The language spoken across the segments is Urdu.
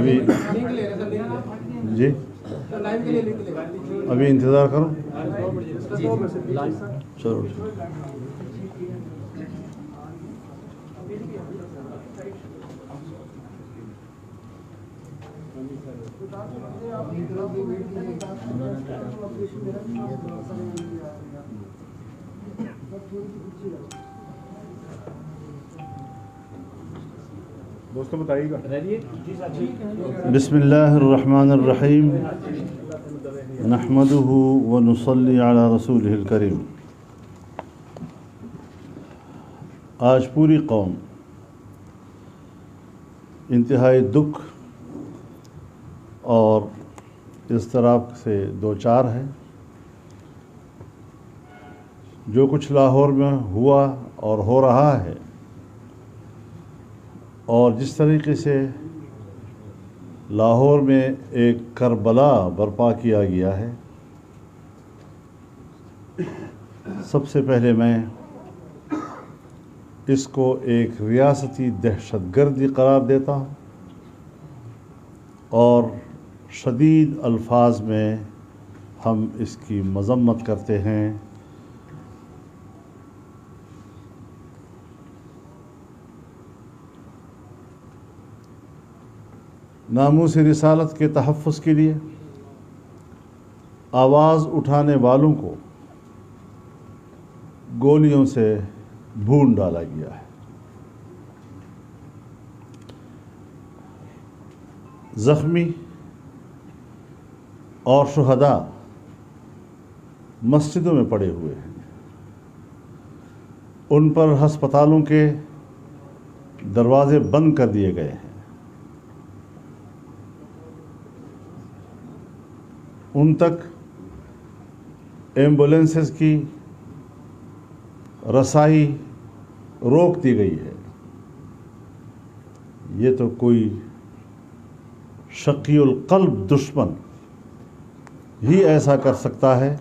ابھی جی ابھی انتظار کرو. چلو دوستوں بتائیے گا. بسم اللہ الرحمن الرحیم نحمده ونصلی علی رسولہ الکریم. آج پوری قوم انتہائی دکھ اور اضطراب سے دوچار ہے. جو کچھ لاہور میں ہوا اور ہو رہا ہے اور جس طریقے سے لاہور میں ایک کربلا برپا کیا گیا ہے، سب سے پہلے میں اس کو ایک ریاستی دہشت گردی قرار دیتا ہوں اور شدید الفاظ میں ہم اس کی مذمت کرتے ہیں. ناموس رسالت کے تحفظ کے لیے آواز اٹھانے والوں کو گولیوں سے بھون ڈالا گیا ہے. زخمی اور شہداء مسجدوں میں پڑے ہوئے ہیں. ان پر ہسپتالوں کے دروازے بند کر دیے گئے ہیں. ان تک ایمبولینسز کی رسائی روک دی گئی ہے. یہ تو کوئی شقی القلب دشمن ہی ایسا کر سکتا ہے،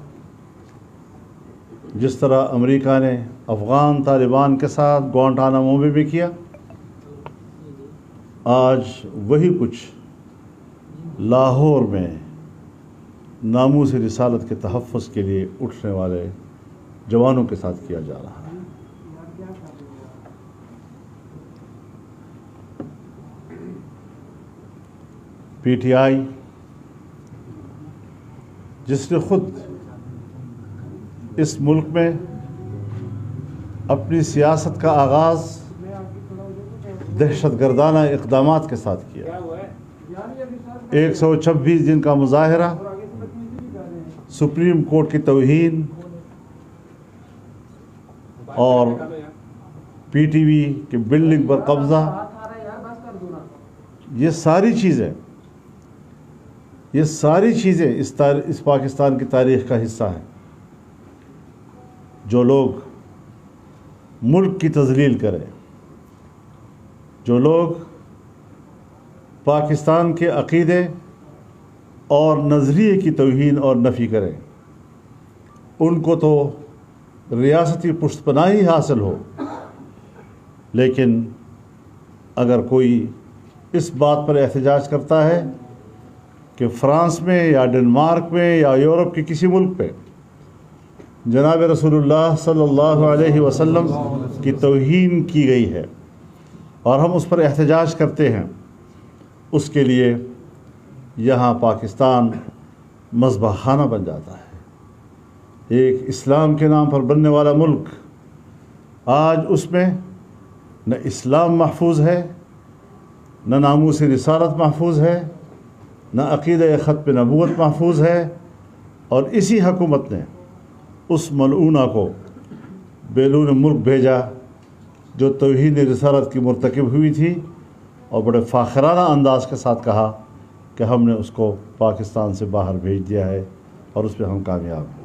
جس طرح امریکہ نے افغان طالبان کے ساتھ گوانٹانامو میں بھی کیا. آج وہی کچھ لاہور میں ناموس رسالت کے تحفظ کے لیے اٹھنے والے جوانوں کے ساتھ کیا جا رہا ہے. پی ٹی آئی جس نے خود اس ملک میں اپنی سیاست کا آغاز دہشت گردانہ اقدامات کے ساتھ کیا، 126 دن کا مظاہرہ، سپریم کورٹ کی توہین اور پی ٹی وی کے بلڈنگ پر قبضہ، یہ ساری چیزیں اس پاکستان کی تاریخ کا حصہ ہیں. جو لوگ ملک کی تذلیل کریں، جو لوگ پاکستان کے عقیدے اور نظریے کی توہین اور نفی کریں، ان کو تو ریاستی پشت پناہی حاصل ہو. لیکن اگر کوئی اس بات پر احتجاج کرتا ہے کہ فرانس میں یا ڈنمارک میں یا یورپ کے کسی ملک پہ جناب رسول اللہ صلی اللہ علیہ وسلم کی توہین کی گئی ہے اور ہم اس پر احتجاج کرتے ہیں، اس کے لیے یہاں پاکستان مذبح خانہ بن جاتا ہے. ایک اسلام کے نام پر بننے والا ملک، آج اس میں نہ اسلام محفوظ ہے، نہ ناموس رسالت محفوظ ہے، نہ عقیدہ ختم نبوت محفوظ ہے. اور اسی حکومت نے اس ملعونہ کو بیرون ملک بھیجا جو توہین رسالت کی مرتکب ہوئی تھی، اور بڑے فاخرانہ انداز کے ساتھ کہا کہ ہم نے اس کو پاکستان سے باہر بھیج دیا ہے اور اس پہ ہم کامیاب ہیں.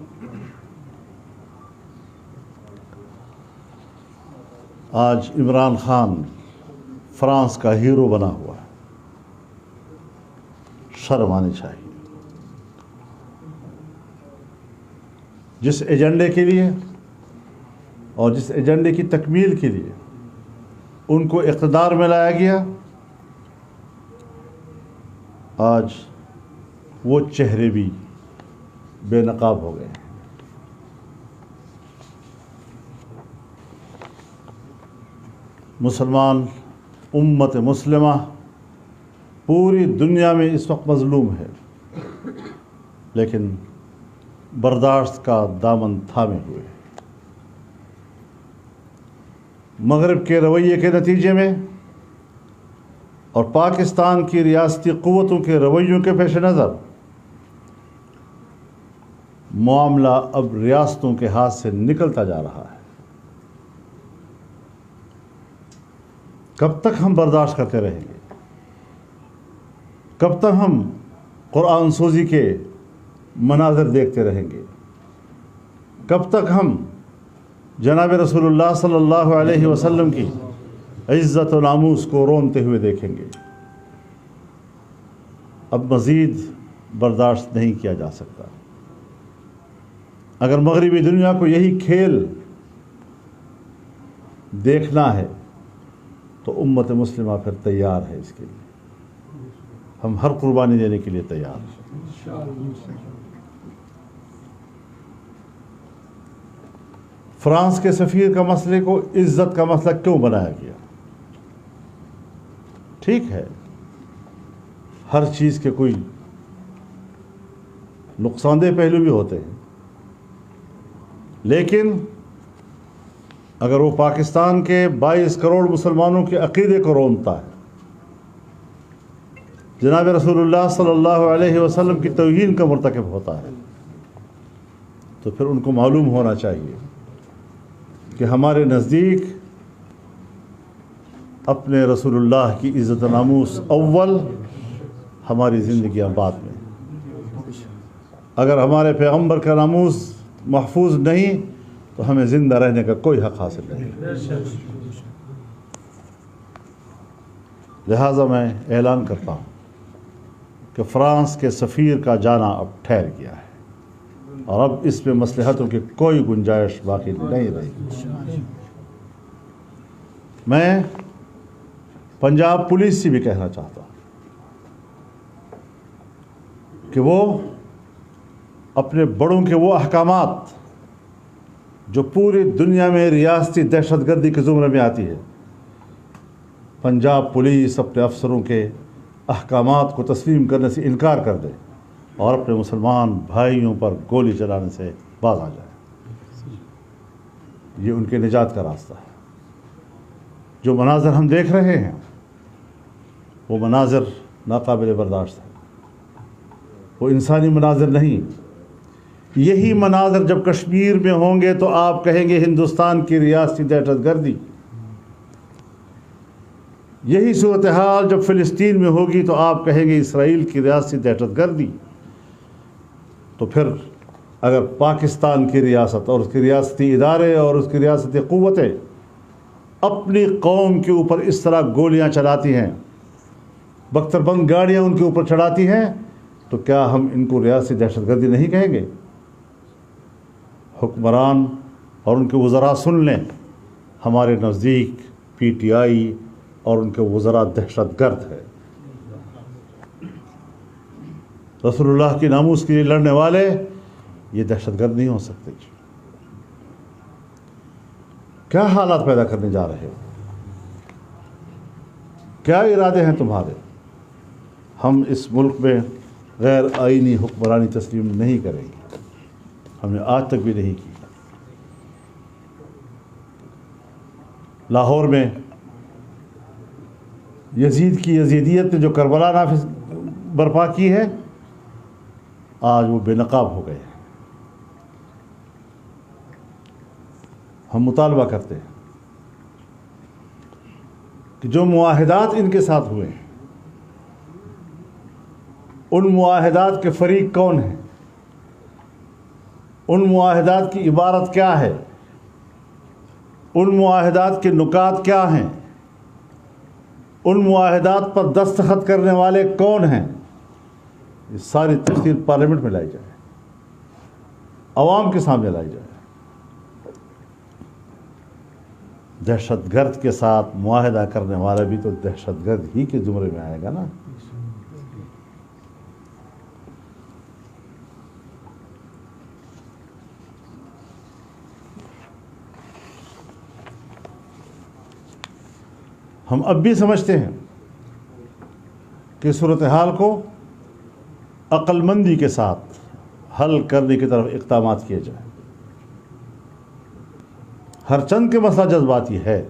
آج عمران خان فرانس کا ہیرو بنا ہوا ہے. شرم آنی چاہیے. جس ایجنڈے کے لیے اور جس ایجنڈے کی تکمیل کے لیے ان کو اقتدار میں لایا گیا، آج وہ چہرے بھی بے نقاب ہو گئے ہیں۔ مسلمان امت مسلمہ پوری دنیا میں اس وقت مظلوم ہے، لیکن برداشت کا دامن تھامے ہوئے ہے۔ مغرب کے رویے کے نتیجے میں اور پاکستان کی ریاستی قوتوں کے رویوں کے پیش نظر معاملہ اب ریاستوں کے ہاتھ سے نکلتا جا رہا ہے۔ کب تک ہم برداشت کرتے رہیں گے؟ کب تک ہم قرآن سوزی کے مناظر دیکھتے رہیں گے؟ کب تک ہم جناب رسول اللہ صلی اللہ علیہ وسلم کی عزت و ناموس کو رونتے ہوئے دیکھیں گے؟ اب مزید برداشت نہیں کیا جا سکتا۔ اگر مغربی دنیا کو یہی کھیل دیکھنا ہے تو امت مسلمہ پھر تیار ہے اس کے لیے، ہم ہر قربانی دینے کے لیے تیار ہیں۔ فرانس کے سفیر کا مسئلے کو عزت کا مسئلہ کیوں بنایا گیا؟ ٹھیک ہے، ہر چیز کے کوئی نقصان دہ پہلو بھی ہوتے ہیں، لیکن اگر وہ پاکستان کے 22 کروڑ مسلمانوں کے عقیدے کو رونتا ہے، جناب رسول اللہ صلی اللہ علیہ وسلم کی توہین کا مرتکب ہوتا ہے، تو پھر ان کو معلوم ہونا چاہیے کہ ہمارے نزدیک اپنے رسول اللہ کی عزت و ناموس اول، ہماری زندگیاں بعد میں۔ اگر ہمارے پیغمبر کا ناموس محفوظ نہیں تو ہمیں زندہ رہنے کا کوئی حق حاصل نہیں۔ لہٰذا میں اعلان کرتا ہوں کہ فرانس کے سفیر کا جانا اب ٹھہر گیا ہے اور اب اس میں مصلحتوں کی کوئی گنجائش باقی نہیں رہی۔ میں پنجاب پولیس سے بھی کہنا چاہتا ہوں کہ وہ اپنے بڑوں کے وہ احکامات جو پوری دنیا میں ریاستی دہشت گردی کے زمرے میں آتی ہے، پنجاب پولیس اپنے افسروں کے احکامات کو تسلیم کرنے سے انکار کر دے اور اپنے مسلمان بھائیوں پر گولی چلانے سے باز آ جائے۔ یہ ان کے نجات کا راستہ ہے۔ جو مناظر ہم دیکھ رہے ہیں وہ مناظر ناقابل برداشت ہے، وہ انسانی مناظر نہیں۔ یہی مناظر جب کشمیر میں ہوں گے تو آپ کہیں گے ہندوستان کی ریاستی دہشت گردی۔ یہی صورتحال جب فلسطین میں ہوگی تو آپ کہیں گے اسرائیل کی ریاستی دہشت گردی۔ تو پھر اگر پاکستان کی ریاست اور اس کی ریاستی ادارے اور اس کی ریاستی قوتیں اپنی قوم کے اوپر اس طرح گولیاں چلاتی ہیں، بختر بند گاڑیاں ان کے اوپر چڑھاتی ہیں، تو کیا ہم ان کو ریاستی دہشت گردی نہیں کہیں گے؟ حکمران اور ان کے وزراء سن لیں، ہمارے نزدیک پی ٹی آئی اور ان کے وزراء دہشت گرد ہے۔ رسول اللہ کی ناموس کے لیے لڑنے والے یہ دہشت گرد نہیں ہو سکتے۔ کیا حالات پیدا کرنے جا رہے ہو؟ کیا ارادے ہیں تمہارے؟ ہم اس ملک میں غیر آئینی حکمرانی تسلیم نہیں کریں گے، ہم نے آج تک بھی نہیں کی۔ لاہور میں یزید کی یزیدیت نے جو کربلا نافذ برپا کی ہے، آج وہ بے نقاب ہو گئے ہیں۔ ہم مطالبہ کرتے ہیں کہ جو معاہدات ان کے ساتھ ہوئے ہیں، ان معاہدات کے فریق کون ہیں؟ ان معاہدات کی عبارت کیا ہے؟ ان معاہدات کے نکات کیا ہیں؟ ان معاہدات پر دستخط کرنے والے کون ہیں؟ یہ ساری تفصیل پارلیمنٹ میں لائی جائے، عوام کے سامنے لائی جائے۔ دہشت گرد کے ساتھ معاہدہ کرنے والا بھی تو دہشت گرد ہی کے زمرے میں آئے گا نا۔ ہم اب بھی سمجھتے ہیں کہ صورتحال کو عقل مندی کے ساتھ حل کرنے کی طرف اقدامات کیے جائیں۔ ہر چند کے مسئلہ جذباتی ہے،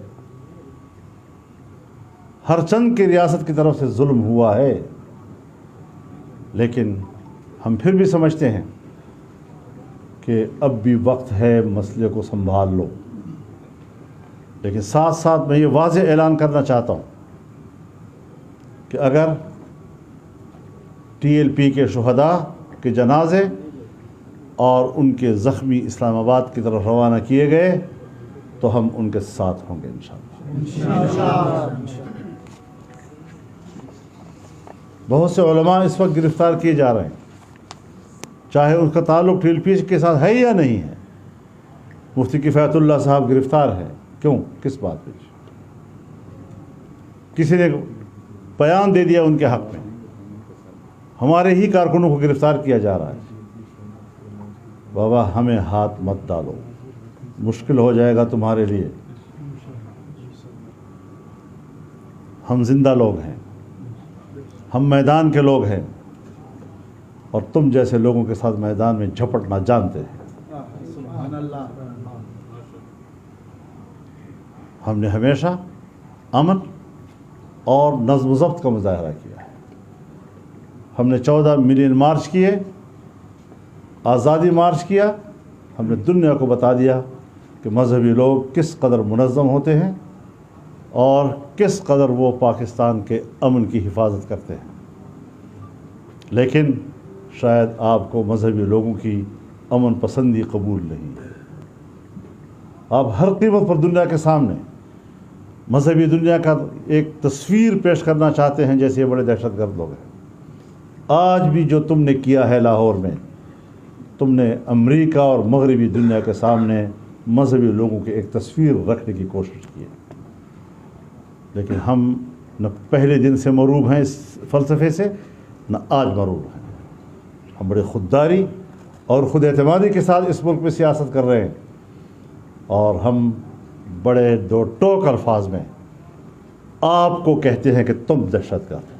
ہر چند کی ریاست کی طرف سے ظلم ہوا ہے، لیکن ہم پھر بھی سمجھتے ہیں کہ اب بھی وقت ہے مسئلے کو سنبھال لو۔ لیکن ساتھ ساتھ میں یہ واضح اعلان کرنا چاہتا ہوں کہ اگر ٹی ایل پی کے شہداء کے جنازے اور ان کے زخمی اسلام آباد کی طرف روانہ کیے گئے تو ہم ان کے ساتھ ہوں گے انشاءاللہ۔ بہت سے علماء اس وقت گرفتار کیے جا رہے ہیں، چاہے ان کا تعلق ٹی ایل پی کے ساتھ ہے یا نہیں ہے۔ مفتی کفایت اللہ صاحب گرفتار ہے، کیوں؟ کس بات پہ؟ کسی نے بیان دے دیا ان کے حق میں، ہمارے ہی کارکنوں کو گرفتار کیا جا رہا ہے۔ بابا ہمیں ہاتھ مت ڈالو، مشکل ہو جائے گا تمہارے لیے۔ ہم زندہ لوگ ہیں، ہم میدان کے لوگ ہیں، اور تم جیسے لوگوں کے ساتھ میدان میں جھپٹنا جانتے ہیں۔ ہم نے ہمیشہ امن اور نظم و ضبط کا مظاہرہ کیا ہے۔ ہم نے 14 ملین مارچ کیے، آزادی مارچ کیا۔ ہم نے دنیا کو بتا دیا کہ مذہبی لوگ کس قدر منظم ہوتے ہیں اور کس قدر وہ پاکستان کے امن کی حفاظت کرتے ہیں۔ لیکن شاید آپ کو مذہبی لوگوں کی امن پسندی قبول نہیں ہے۔ آپ ہر قیمت پر دنیا کے سامنے مذہبی دنیا کا ایک تصویر پیش کرنا چاہتے ہیں جیسے یہ بڑے دہشت گرد لوگ ہیں۔ آج بھی جو تم نے کیا ہے لاہور میں، تم نے امریکہ اور مغربی دنیا کے سامنے مذہبی لوگوں کی ایک تصویر رکھنے کی کوشش کی ہے۔ لیکن ہم نہ پہلے دن سے مروب ہیں اس فلسفے سے، نہ آج مروب ہیں۔ ہم بڑے خودداری اور خود اعتمادی کے ساتھ اس ملک میں سیاست کر رہے ہیں، اور ہم بڑے دو ٹوک الفاظ میں آپ کو کہتے ہیں کہ تم دہشت گرد،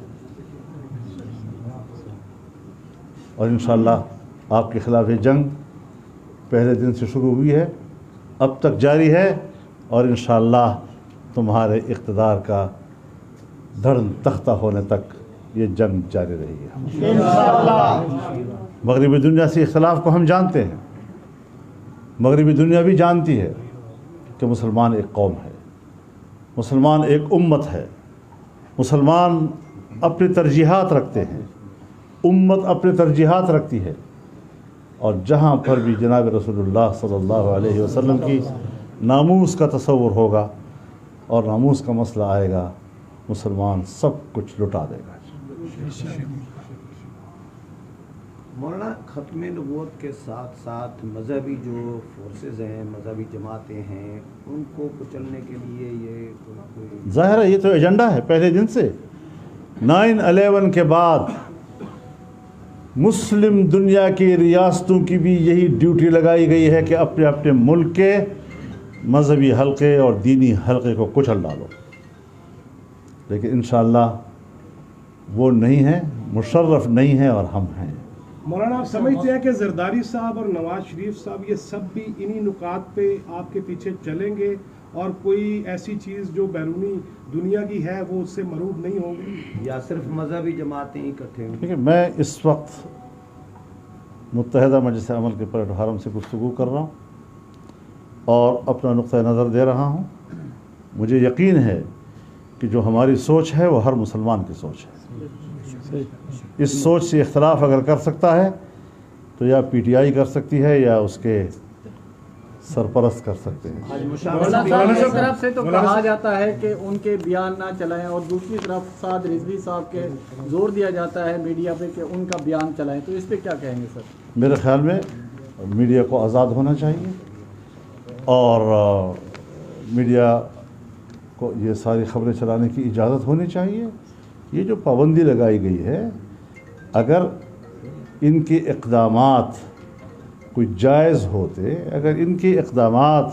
اور انشاءاللہ آپ کے خلاف یہ جنگ پہلے دن سے شروع ہوئی ہے، اب تک جاری ہے، اور انشاءاللہ تمہارے اقتدار کا دھڑن تختہ ہونے تک یہ جنگ جاری رہے گی انشاءاللہ۔ مغربی دنیا سے اختلاف کو ہم جانتے ہیں، مغربی دنیا بھی جانتی ہے کہ مسلمان ایک قوم ہے، مسلمان ایک امت ہے، مسلمان اپنی ترجیحات رکھتے ہیں، امت اپنی ترجیحات رکھتی ہے، اور جہاں پر بھی جناب رسول اللہ صلی اللہ علیہ وسلم کی ناموس کا تصور ہوگا اور ناموس کا مسئلہ آئے گا، مسلمان سب کچھ لٹا دے گا۔ مولانا، ختم نبوت کے ساتھ ساتھ مذہبی جو فورسز ہیں، مذہبی جماعتیں ہیں، ان کو کچلنے کے لیے یہ کوئی ظاہر ہے یہ تو ایجنڈا ہے پہلے دن سے۔ 9/11 کے بعد مسلم دنیا کی ریاستوں کی بھی یہی ڈیوٹی لگائی گئی ہے کہ اپنے اپنے ملک کے مذہبی حلقے اور دینی حلقے کو کچل ڈالو، لیکن انشاءاللہ وہ نہیں ہے، مشرف نہیں ہے، اور ہم ہیں۔ مولانا، آپ سمجھتے ہیں کہ زرداری صاحب اور نواز شریف صاحب یہ سب بھی انہی نکات پہ آپ کے پیچھے چلیں گے، اور کوئی ایسی چیز جو بیرونی دنیا کی ہے وہ اس سے مروب نہیں ہوں گی، یا صرف مذہبی جماعتیں اکٹھے ہوں؟ دیکھیں، میں اس وقت متحدہ مجلس عمل کے پلیٹ فارم سے گفتگو کر رہا ہوں اور اپنا نقطہ نظر دے رہا ہوں۔ مجھے یقین ہے کہ جو ہماری سوچ ہے وہ ہر مسلمان کی سوچ ہے۔ اس سوچ سے اختلاف اگر کر سکتا ہے تو یا پی ٹی آئی کر سکتی ہے یا اس کے سرپرست کر سکتے ہیں۔ مولانا صاحب کی طرف سے تو کہا جاتا ہے کہ ان کے بیان نہ چلائیں، اور دوسری طرف سعد رضوی صاحب کے زور دیا جاتا ہے میڈیا پہ کہ ان کا بیان چلائیں، تو اس پہ کیا کہیں گے سر؟ میرے خیال میں میڈیا کو آزاد ہونا چاہیے، اور میڈیا کو یہ ساری خبریں چلانے کی اجازت ہونی چاہیے۔ یہ جو پابندی لگائی گئی ہے، اگر ان کے اقدامات کوئی جائز ہوتے، اگر ان کے اقدامات